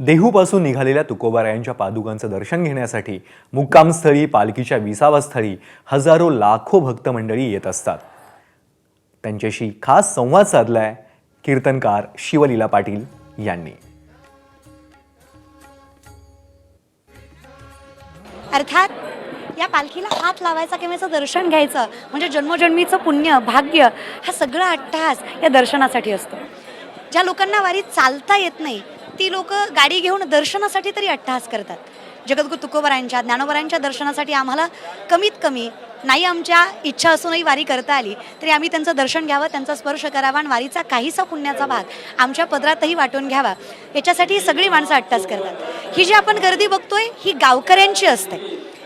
देहूपासून निघालेल्या तुकोबारायांच्या पादुकांचं दर्शन घेण्यासाठी मुक्कामस्थळी पालखीच्या विसावास्थळी हजारो लाखो भक्त मंडळी येत असतात। त्यांच्याशी खास संवाद साधलाय कीर्तनकार शिवलीला पाटील यांनी। अर्थात या पालखीला हात लावायचा किंवा याचं दर्शन घ्यायचं म्हणजे जन्मोजन्मीचं पुण्य भाग्य हा सगळा अट्टहास या दर्शनासाठी असतो। ज्या लोकांना वारीत चालता येत नाही ती लोक गाडी घेऊन दर्शनासाठी तरी अट्टहास करतात। जगद्गुरू तुकोबारायांच्या ज्ञानोबारायांच्या दर्शनासाठी आम्हाला कमीत कमी नाही आमच्या इच्छा असूनही वारी करता आली तरी आम्ही त्यांचं दर्शन घ्यावं, त्यांचा स्पर्श करावा आणि वारीचा काहीसा पुण्याचा भाग आमच्या पदरातही वाटून घ्यावा याच्यासाठी सगळी माणसं अट्टहास करतात। ही जी आपण गर्दी बघतोय ही गावकऱ्यांची असते,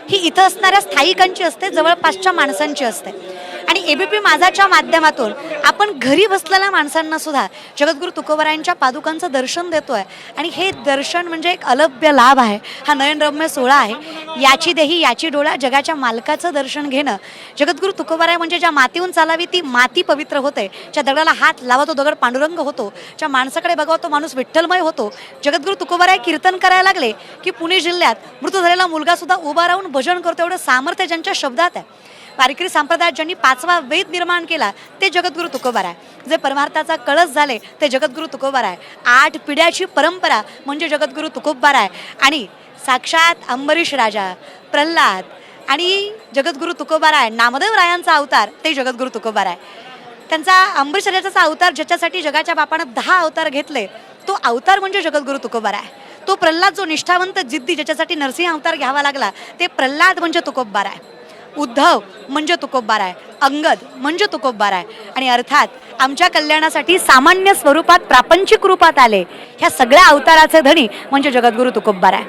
ही इथं असणाऱ्या स्थायिकांची असते, जवळपासच्या माणसांची असते। आणि एबीपी माझाच्या माध्यमातून आपण घरी बसलेल्या माणसांना सुद्धा जगद्गुरू तुकोबारायांच्या पादुकांचं दर्शन देतोय आणि हे दर्शन म्हणजे एक अलभ्य लाभ आहे। हा नयनरम्य सोहळा आहे। याची देही याची डोळा जगाच्या मालकाचं दर्शन घेणं। जगद्गुरू तुकोबाराय म्हणजे ज्या मातीहून चालावी ती माती पवित्र होते, ज्या दगडाला हात लावा तो दगड पांडुरंग होतो, ज्या माणसाकडे बघावा तो माणूस विठ्ठलमय होतो। जगद्गुरू तुकोबाराय कीर्तन करायला लागले की पुणे जिल्ह्यात मृत झालेला मुलगा सुद्धा उभा राहून भजन करतो, एवढं सामर्थ्य ज्यांच्या शब्दात आहे। वारकरी संप्रदायात ज्यांनी 5वा वेद निर्माण केला ते जगद्गुरू तुकोबाराय, जे परमार्थाचा कळस झाले ते जगद्गुरू तुकोबाराय। 8 पिढ्याची परंपरा म्हणजे जगद्गुरू तुकोबाराय आणि साक्षात अंबरीश राजा, प्रल्हाद आणि जगद्गुरू तुकोबाराय, नामदेव रायांचा अवतार ते जगद्गुरू तुकोबाराय। त्यांचा अंबरीश राजाचा अवतार ज्याच्यासाठी जगाच्या बापानं 10 अवतार घेतले तो अवतार म्हणजे जगद्गुरू तुकोबाराय। तो प्रल्हाद जो निष्ठावंत जिद्दी ज्याच्यासाठी नरसिंह अवतार घ्यावा लागला ते प्रल्हाद म्हणजे तुकोबाराय। उद्धव म्हणजे तुकोबाराय, अंगद म्हणजे तुकोबाराय आणि अर्थात आमच्या कल्याणासाठी सामान्य स्वरूपात प्रापंचिक रूपात आले ह्या सगळ्या अवताराचे धनी म्हणजे जगद्गुरू तुकोबाराय।